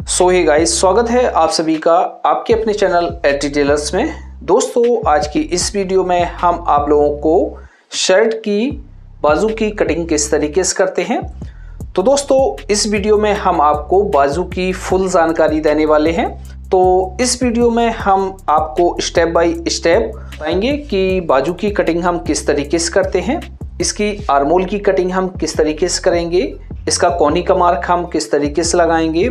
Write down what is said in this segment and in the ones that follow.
सो hey guys, स्वागत है आप सभी का आपके अपने चैनल एटी टेलर्स में। दोस्तों, आज की इस वीडियो में हम आप लोगों को शर्ट की बाजू की कटिंग किस तरीके से करते हैं। तो दोस्तों, इस वीडियो में हम आपको बाजू की फुल जानकारी देने वाले हैं। तो इस वीडियो में हम आपको स्टेप बाय स्टेप बताएंगे कि बाजू की कटिंग हम किस तरीके से करते हैं, इसकी आर्मोल की कटिंग हम किस तरीके से करेंगे, इसका कोनी का मार्क हम किस तरीके से लगाएंगे,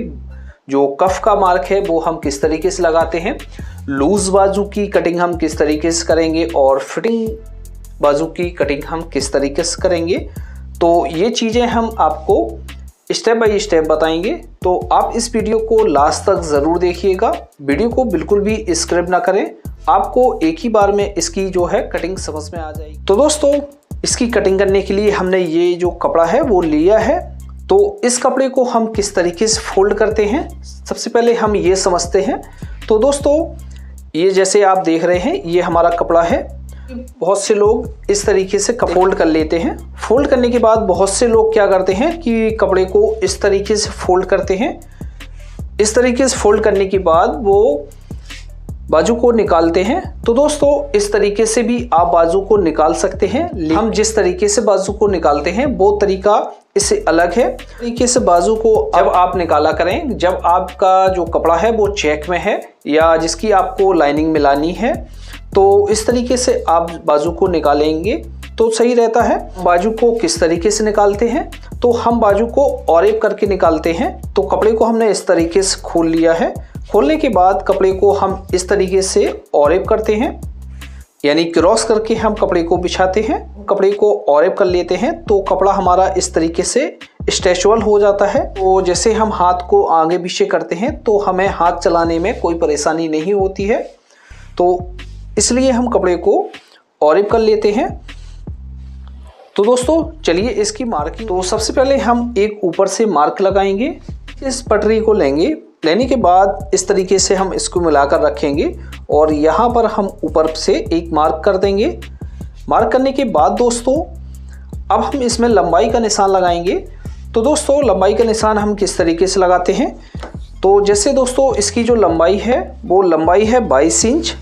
जो कफ का मार्क है वो हम किस तरीके से लगाते हैं, लूज बाजू की कटिंग हम किस तरीके से करेंगे और फिटिंग बाजू की कटिंग हम किस तरीके से करेंगे। तो ये चीज़ें हम आपको स्टेप बाय स्टेप बताएंगे। तो आप इस वीडियो को लास्ट तक ज़रूर देखिएगा, वीडियो को बिल्कुल भी स्किप ना करें, आपको एक ही बार में इसकी जो है कटिंग समझ में आ जाएगी। तो दोस्तों, इसकी कटिंग करने के लिए हमने ये जो कपड़ा है वो लिया है। तो इस कपड़े को हम किस तरीके से फोल्ड करते हैं, सबसे पहले हम ये समझते हैं। तो दोस्तों, ये जैसे आप देख रहे हैं, ये हमारा कपड़ा है। बहुत से लोग इस तरीके से फोल्ड कर लेते हैं। फोल्ड करने के बाद बहुत से लोग क्या करते हैं कि कपड़े को इस तरीके से फोल्ड करते हैं। इस तरीके से फोल्ड करने के बाद वो बाजू को निकालते हैं। तो दोस्तों, इस तरीके से भी आप बाजू को निकाल सकते हैं। हम जिस तरीके से बाजू को निकालते हैं वो तरीका इससे अलग है। तरीके से बाजू को जब आप निकाला करें, जब आपका जो कपड़ा है वो चेक में है या जिसकी आपको लाइनिंग मिलानी है, तो इस तरीके से आप बाजू को निकालेंगे तो सही रहता है। बाजू को किस तरीके से निकालते हैं, तो हम बाजू को औरेप करके निकालते हैं। तो कपड़े को हमने इस तरीके से खोल लिया है। खोलने के बाद कपड़े को हम इस तरीके से औरेप करते हैं, यानी क्रॉस करके हम कपड़े को बिछाते हैं। कपड़े को औरेप कर लेते हैं तो कपड़ा हमारा इस तरीके से स्ट्रेचेबल हो जाता है। तो जैसे हम हाथ को आगे पीछे करते हैं तो हमें हाथ चलाने में कोई परेशानी नहीं होती है। तो इसलिए हम कपड़े को औरेप कर लेते हैं। तो दोस्तों, चलिए इसकी मार्किंग। तो सबसे पहले हम एक ऊपर से मार्क लगाएंगे। इस पटरी को लेने के बाद इस तरीके से हम इसको मिलाकर रखेंगे और यहाँ पर हम ऊपर से एक मार्क कर देंगे। मार्क करने के बाद दोस्तों, अब हम इसमें लंबाई का निशान लगाएंगे। तो दोस्तों, लंबाई का निशान हम किस तरीके से लगाते हैं, तो जैसे दोस्तों इसकी जो लंबाई है वो लंबाई है 22 इंच।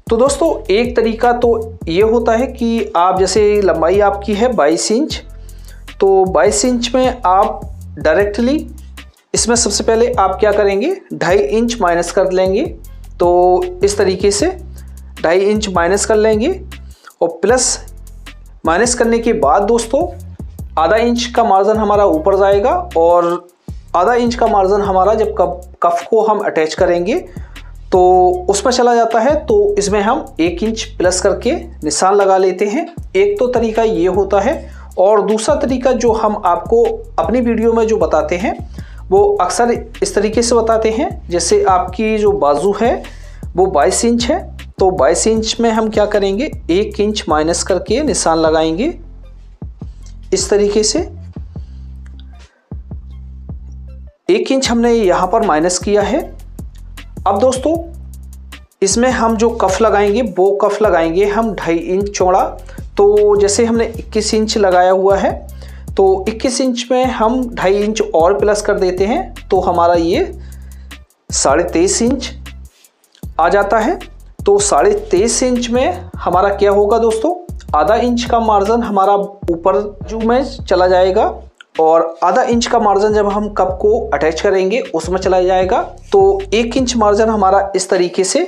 तो दोस्तों, एक तरीका तो ये होता है कि आप जैसे लंबाई आपकी है 22 इंच, तो 22 इंच में आप डायरेक्टली इसमें सबसे पहले आप क्या करेंगे, 2.5 इंच माइनस कर लेंगे। तो इस तरीके से 2.5 इंच माइनस कर लेंगे और प्लस माइनस करने के बाद दोस्तों आधा इंच का मार्जिन हमारा ऊपर जाएगा और आधा इंच का मार्जिन हमारा जब कफ को हम अटैच करेंगे तो उसमें चला जाता है। तो इसमें हम 1 इंच प्लस करके निशान लगा लेते हैं। एक तो तरीका ये होता है और दूसरा तरीका जो हम आपको अपनी वीडियो में जो बताते हैं वो अक्सर इस तरीके से बताते हैं। जैसे आपकी जो बाजू है वो 22 इंच है, तो 22 इंच में हम क्या करेंगे, 1 इंच माइनस करके निशान लगाएंगे इस तरीके से। 1 इंच हमने यहाँ पर माइनस किया है। अब दोस्तों, इसमें हम जो कफ लगाएंगे वो कफ लगाएंगे हम 2.5 इंच चौड़ा। तो जैसे हमने 21 इंच लगाया हुआ है, तो 21 इंच में हम 2.5 इंच और प्लस कर देते हैं, तो हमारा ये 23.5 इंच आ जाता है। तो 23.5 इंच में हमारा क्या होगा दोस्तों, आधा इंच का मार्जिन हमारा ऊपर बाजू में चला जाएगा और आधा इंच का मार्जिन जब हम कप को अटैच करेंगे उसमें चला जाएगा। तो 1 इंच मार्जिन हमारा इस तरीके से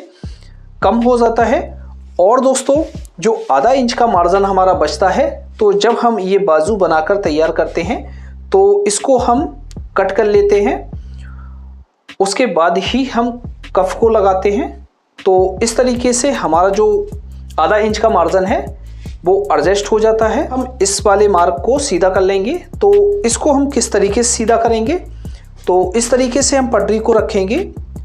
कम हो जाता है। और दोस्तों, जो आधा इंच का मार्जिन हमारा बचता है, तो जब हम ये बाजू बनाकर तैयार करते हैं तो इसको हम कट कर लेते हैं, उसके बाद ही हम कफ को लगाते हैं। तो इस तरीके से हमारा जो आधा इंच का मार्जिन है वो एडजस्ट हो जाता है। हम इस वाले मार्क को सीधा कर लेंगे। तो इसको हम किस तरीके से सीधा करेंगे, तो इस तरीके से हम पटरी को रखेंगे।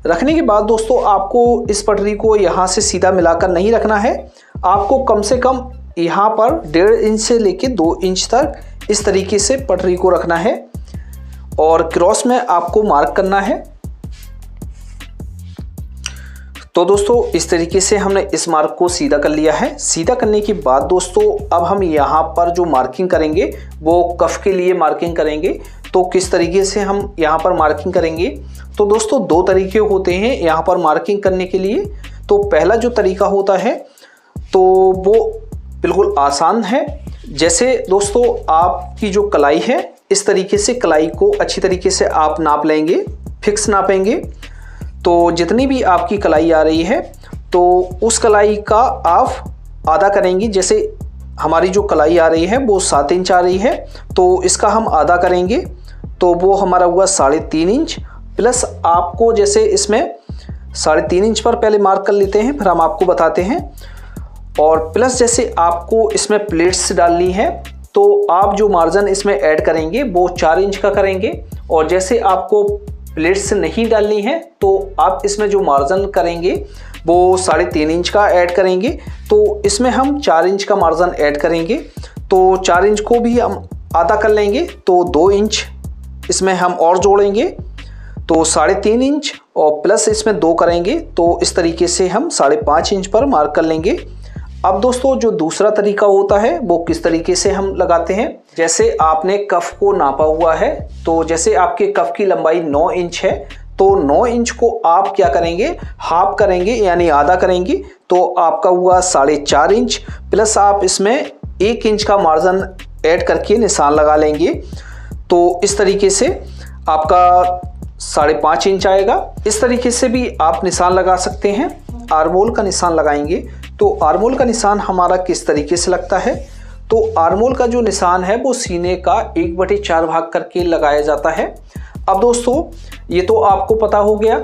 रखने के बाद दोस्तों, आपको इस पटरी को यहाँ से सीधा मिलाकर नहीं रखना है, आपको कम से कम यहाँ पर 1.5 इंच से लेके 2 इंच तक इस तरीके से पटरी को रखना है और क्रॉस में आपको मार्क करना है। तो दोस्तों, इस तरीके से हमने इस मार्क को सीधा कर लिया है। सीधा करने के बाद दोस्तों, अब हम यहाँ पर जो मार्किंग करेंगे वो कफ के लिए मार्किंग करेंगे। तो किस तरीके से हम यहाँ पर मार्किंग करेंगे। तो दोस्तों दो तरीके होते हैं यहाँ पर मार्किंग करने के लिए। तो पहला जो तरीका होता है तो वो बिल्कुल आसान है। जैसे दोस्तों आपकी जो कलाई है, इस तरीके से कलाई को अच्छी तरीके से आप नाप लेंगे, फिक्स नापेंगे। तो जितनी भी आपकी कलाई आ रही है तो उस कलाई का आप आधा करेंगे। जैसे हमारी जो कलाई आ रही है वो 7 इंच आ रही है, तो इसका हम आधा करेंगे तो वो हमारा हुआ 3.5 इंच। प्लस आपको जैसे इसमें 3.5 इंच पर पहले मार्क कर लेते हैं, फिर हम आपको बताते हैं। और प्लस जैसे आपको इसमें प्लेट्स डालनी है तो आप जो मार्जिन इसमें ऐड करेंगे वो 4 इंच का करेंगे। और जैसे आपको प्लेट्स नहीं डालनी है तो आप इसमें जो मार्जिन करेंगे वो 3.5 इंच का ऐड करेंगे। तो इसमें हम 4 इंच का मार्जिन ऐड करेंगे, तो 4 इंच को भी हम आधा कर लेंगे तो 2 इंच इसमें हम और जोड़ेंगे, तो 3.5 इंच और प्लस इसमें 2 करेंगे, तो इस तरीके से हम 5.5 इंच पर मार्क कर लेंगे। अब दोस्तों जो दूसरा तरीका होता है वो किस तरीके से हम लगाते हैं। जैसे आपने कफ को नापा हुआ है, तो जैसे आपके कफ की लंबाई 9 इंच है तो 9 इंच को आप क्या करेंगे, हाफ करेंगे यानी आधा करेंगे, तो आपका हुआ 4.5 इंच। प्लस आप इसमें 1 इंच का मार्जिन ऐड करके निशान लगा लेंगे, तो इस तरीके से आपका 5.5 इंच आएगा। इस तरीके से भी आप निशान लगा सकते हैं। आर्मोल का निशान लगाएंगे तो आर्मोल का निशान हमारा किस तरीके से लगता है। तो आर्मोल का जो निशान है वो सीने का 1/4 भाग करके लगाया जाता है। अब दोस्तों ये तो आपको पता हो गया।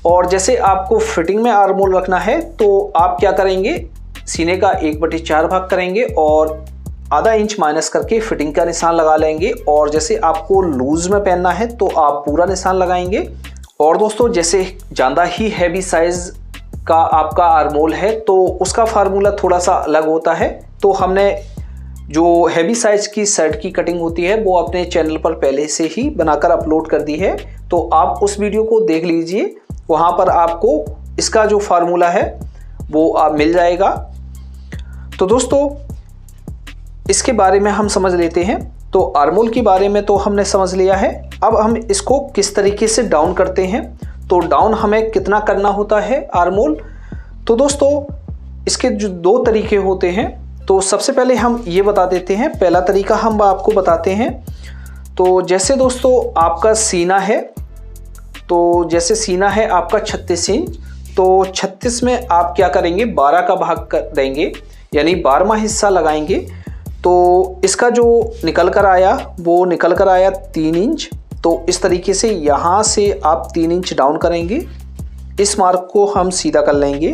और जैसे आपको फिटिंग में आर्मोल रखना है तो आप क्या करेंगे, सीने का 1/4 भाग करेंगे और आधा इंच माइनस करके फिटिंग का निशान लगा लेंगे। और जैसे आपको लूज में पहनना है तो आप पूरा निशान लगाएंगे। और दोस्तों जैसे ज़्यादा ही हैवी साइज का आपका आर्मोल है तो उसका फार्मूला थोड़ा सा अलग होता है। तो हमने जो हैवी साइज की शर्ट की कटिंग होती है वो अपने चैनल पर पहले से ही बनाकर अपलोड कर दी है, तो आप उस वीडियो को देख लीजिए, वहाँ पर आपको इसका जो फार्मूला है वो आप मिल जाएगा। तो दोस्तों इसके बारे में हम समझ लेते हैं। तो आर्मोल के बारे में तो हमने समझ लिया है। अब हम इसको किस तरीके से डाउन करते हैं, तो डाउन हमें कितना करना होता है आर्मोल। तो दोस्तों इसके जो 2 तरीके होते हैं, तो सबसे पहले हम ये बता देते हैं। पहला तरीका हम आपको बताते हैं। तो जैसे दोस्तों आपका सीना है, तो जैसे सीना है आपका 36 इंच, तो 36 में आप क्या करेंगे, 12 का भाग कर देंगे यानी 12वां हिस्सा लगाएंगे। तो इसका जो निकल कर आया वो निकल कर आया 3 इंच। तो इस तरीके से यहाँ से आप 3 इंच डाउन करेंगे, इस मार्क को हम सीधा कर लेंगे।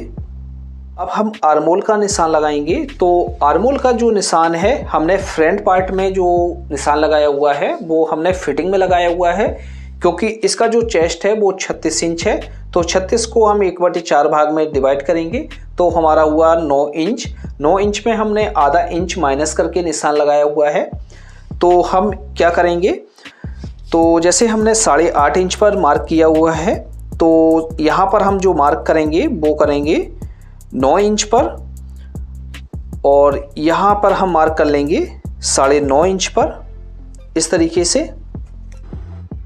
अब हम आर्मोल का निशान लगाएंगे। तो आर्मोल का जो निशान है हमने फ्रंट पार्ट में जो निशान लगाया हुआ है वो हमने फिटिंग में लगाया हुआ है, क्योंकि इसका जो चेस्ट है वो 36 इंच है। तो 36 को हम 1/4 भाग में डिवाइड करेंगे तो हमारा हुआ 9 इंच। 9 इंच में हमने आधा इंच माइनस करके निशान लगाया हुआ है। तो हम क्या करेंगे, तो जैसे हमने 8.5 इंच पर मार्क किया हुआ है, तो यहाँ पर हम जो मार्क करेंगे वो करेंगे 9 इंच पर, और यहाँ पर हम मार्क कर लेंगे 9.5 इंच पर, इस तरीके से।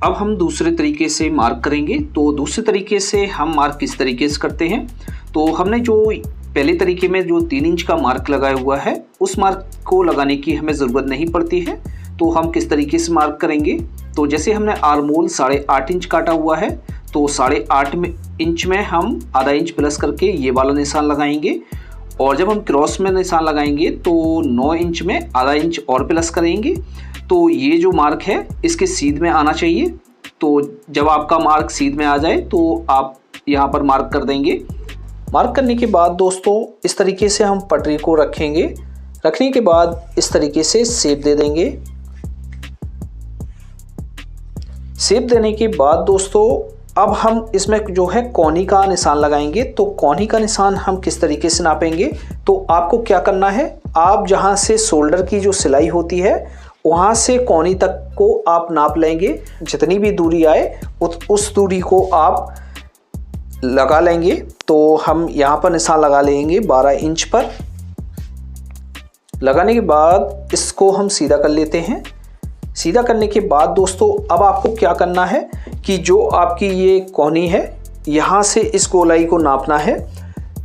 अब हम दूसरे तरीके से मार्क करेंगे। तो दूसरे तरीके से हम मार्क किस तरीके से करते हैं, तो हमने जो पहले तरीके में जो 3 इंच का मार्क लगाया हुआ है उस मार्क को लगाने की हमें ज़रूरत नहीं पड़ती है। तो हम किस तरीके से मार्क करेंगे, तो जैसे हमने आर्मोल 8.5 इंच काटा हुआ है, तो 8.5 इंच में हम आधा इंच प्लस करके ये वाला निशान लगाएंगे। और जब हम क्रॉस में निशान लगाएंगे तो 9 इंच में आधा इंच और प्लस करेंगे। तो ये जो मार्क है इसके सीध में आना चाहिए। तो जब आपका मार्क सीध में आ जाए तो आप यहाँ पर मार्क कर देंगे। मार्क करने के बाद दोस्तों इस तरीके से हम पटरी को रखेंगे। रखने के बाद इस तरीके से शेप दे देंगे। शेप देने के बाद दोस्तों अब हम इसमें जो है कोनी का निशान लगाएंगे। तो कोनी का निशान हम किस तरीके से नापेंगे, तो आपको क्या करना है, आप जहाँ से शोल्डर की जो सिलाई होती है वहाँ से कोनी तक को आप नाप लेंगे। जितनी भी दूरी आए उस दूरी को आप लगा लेंगे। तो हम यहाँ पर निशान लगा लेंगे 12 इंच पर। लगाने के बाद इसको हम सीधा कर लेते हैं। सीधा करने के बाद दोस्तों अब आपको क्या करना है कि जो आपकी ये कोहनी है यहाँ से इस गोलाई को नापना है।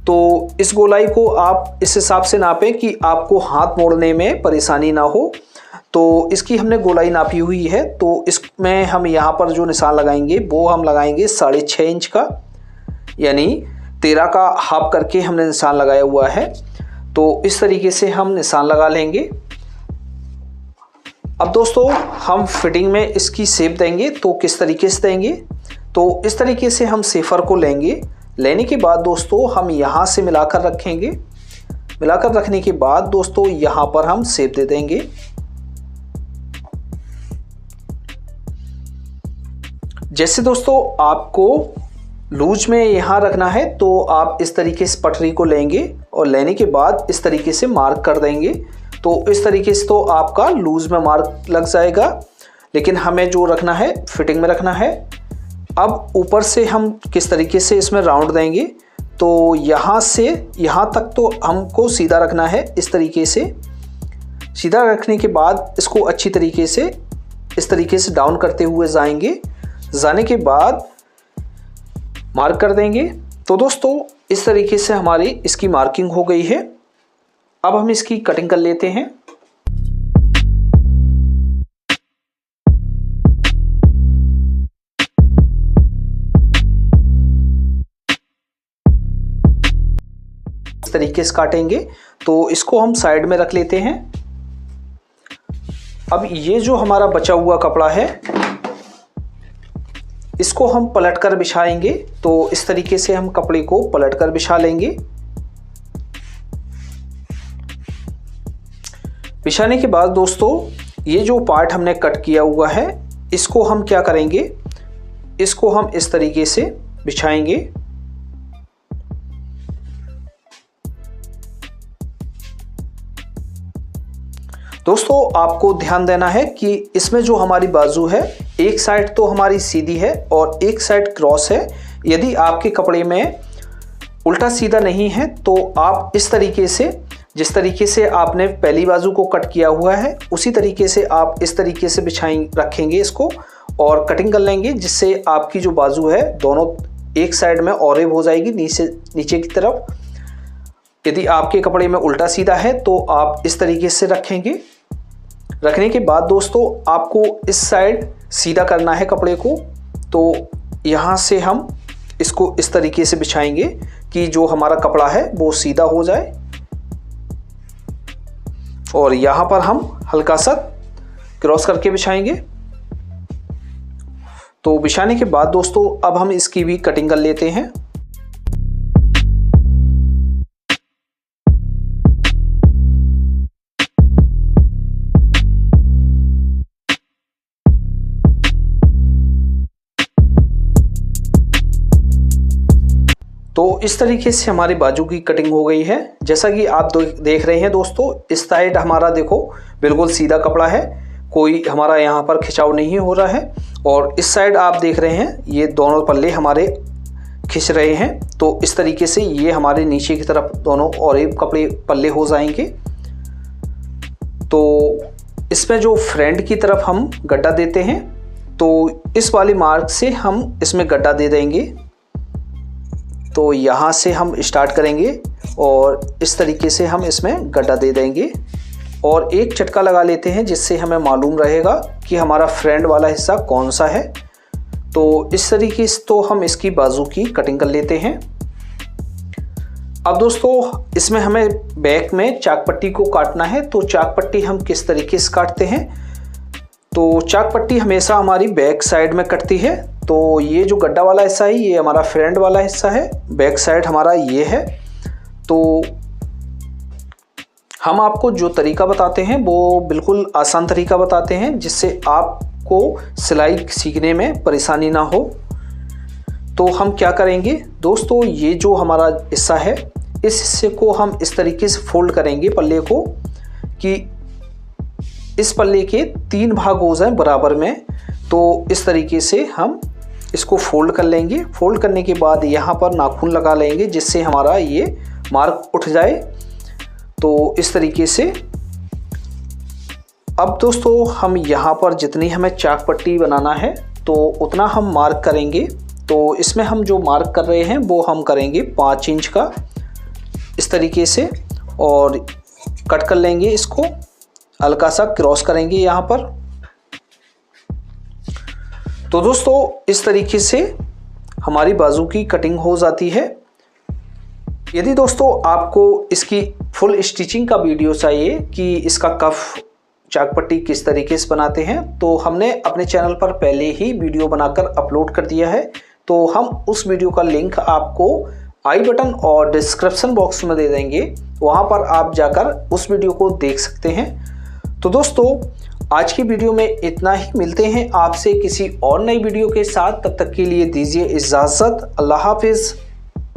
तो इस गोलाई को आप इस हिसाब से नापें कि आपको हाथ मोड़ने में परेशानी ना हो। तो इसकी हमने गोलाई नापी हुई है, तो इसमें हम यहाँ पर जो निशान लगाएंगे वो हम लगाएंगे 6.5 इंच का, यानी 13 का हाफ करके हमने निशान लगाया हुआ है। तो इस तरीके से हम निशान लगा लेंगे। अब दोस्तों हम फिटिंग में इसकी शेप देंगे, तो किस तरीके से देंगे, तो इस तरीके से हम सेफर को लेंगे। लेने के बाद दोस्तों हम यहाँ से मिलाकर रखेंगे। मिलाकर रखने के बाद दोस्तों यहाँ पर हम शेप दे देंगे। जैसे दोस्तों आपको लूज में यहाँ रखना है तो आप इस तरीके से पटरी को लेंगे और लेने के बाद इस तरीके से मार्क कर देंगे। तो इस तरीके से तो आपका लूज में मार्क लग जाएगा, लेकिन हमें जो रखना है फिटिंग में रखना है। अब ऊपर से हम किस तरीके से इसमें राउंड देंगे, तो यहाँ से यहाँ तक तो हमको सीधा रखना है। इस तरीके से सीधा रखने के बाद इसको अच्छी तरीके से इस तरीके से डाउन करते हुए जाएंगे। जाने के बाद मार्क कर देंगे। तो दोस्तों इस तरीके से हमारी इसकी मार्किंग हो गई है। अब हम इसकी कटिंग कर लेते हैं। इस तरीके से काटेंगे, तो इसको हम साइड में रख लेते हैं। अब ये जो हमारा बचा हुआ कपड़ा है इसको हम पलट कर बिछाएंगे। तो इस तरीके से हम कपड़े को पलट कर बिछा लेंगे। बिछाने के बाद दोस्तों ये जो पार्ट हमने कट किया हुआ है इसको हम क्या करेंगे, इसको हम इस तरीके से बिछाएंगे। दोस्तों आपको ध्यान देना है कि इसमें जो हमारी बाजू है एक साइड तो हमारी सीधी है और एक साइड क्रॉस है। यदि आपके कपड़े में उल्टा सीधा नहीं है तो आप इस तरीके से, जिस तरीके से आपने पहली बाजू को कट किया हुआ है उसी तरीके से आप इस तरीके से रखेंगे इसको और कटिंग कर लेंगे, जिससे आपकी जो बाजू है दोनों एक साइड में ऑरेब हो जाएगी नीचे की तरफ। यदि आपके कपड़े में उल्टा सीधा है तो आप इस तरीके से रखेंगे। रखने के बाद दोस्तों आपको इस साइड सीधा करना है कपड़े को। तो यहाँ से हम इसको इस तरीके से बिछाएंगे कि जो हमारा कपड़ा है वो सीधा हो जाए, और यहाँ पर हम हल्का सा क्रॉस करके बिछाएंगे। तो बिछाने के बाद दोस्तों अब हम इसकी भी कटिंग कर लेते हैं। तो इस तरीके से हमारी बाजू की कटिंग हो गई है। जैसा कि आप देख रहे हैं दोस्तों, इस साइड हमारा देखो बिल्कुल सीधा कपड़ा है, कोई हमारा यहाँ पर खिंचाव नहीं हो रहा है। और इस साइड आप देख रहे हैं ये दोनों पल्ले हमारे खिंच रहे हैं। तो इस तरीके से ये हमारे नीचे की तरफ दोनों और एक कपड़े पल्ले हो जाएंगे। तो इसमें जो फ्रंट की तरफ हम गड्ढा देते हैं, तो इस वाली मार्क से हम इसमें गड्ढा दे देंगे। तो यहाँ से हम स्टार्ट करेंगे और इस तरीके से हम इसमें गड्ढा दे देंगे और एक चटका लगा लेते हैं, जिससे हमें मालूम रहेगा कि हमारा फ्रंट वाला हिस्सा कौन सा है। तो इस तरीके से तो हम इसकी बाजू की कटिंग कर लेते हैं। अब दोस्तों इसमें हमें बैक में चाक पट्टी को काटना है। तो चाक पट्टी हम किस तरीके से काटते हैं, तो चाक पट्टी हमेशा हमारी बैक साइड में कटती है। तो ये जो गड्ढा वाला हिस्सा है ये हमारा फ्रंट वाला हिस्सा है, बैक साइड हमारा ये है। तो हम आपको जो तरीका बताते हैं वो बिल्कुल आसान तरीका बताते हैं, जिससे आपको सिलाई सीखने में परेशानी ना हो। तो हम क्या करेंगे दोस्तों, ये जो हमारा हिस्सा है इस हिस्से को हम इस तरीके से फोल्ड करेंगे पल्ले को, कि इस पल्ले के 3 भाग हो जाएं बराबर में। तो इस तरीके से हम इसको फोल्ड कर लेंगे। फोल्ड करने के बाद यहाँ पर नाखून लगा लेंगे, जिससे हमारा ये मार्क उठ जाए। तो इस तरीके से अब दोस्तों हम यहाँ पर जितनी हमें चाक पट्टी बनाना है तो उतना हम मार्क करेंगे। तो इसमें हम जो मार्क कर रहे हैं वो हम करेंगे 5 इंच का इस तरीके से, और कट कर लेंगे इसको, हल्का सा क्रॉस करेंगे यहाँ पर। तो दोस्तों इस तरीके से हमारी बाजू की कटिंग हो जाती है। यदि दोस्तों आपको इसकी फुल स्टिचिंग का वीडियो चाहिए कि इसका कफ चाक पट्टी किस तरीके से बनाते हैं, तो हमने अपने चैनल पर पहले ही वीडियो बनाकर अपलोड कर दिया है। तो हम उस वीडियो का लिंक आपको आई बटन और डिस्क्रिप्शन बॉक्स में दे देंगे, वहां पर आप जाकर उस वीडियो को देख सकते हैं। तो दोस्तों आज की वीडियो में इतना ही, मिलते हैं आपसे किसी और नई वीडियो के साथ। तब तक के लिए दीजिए इजाज़त। अल्लाह हाफिज़।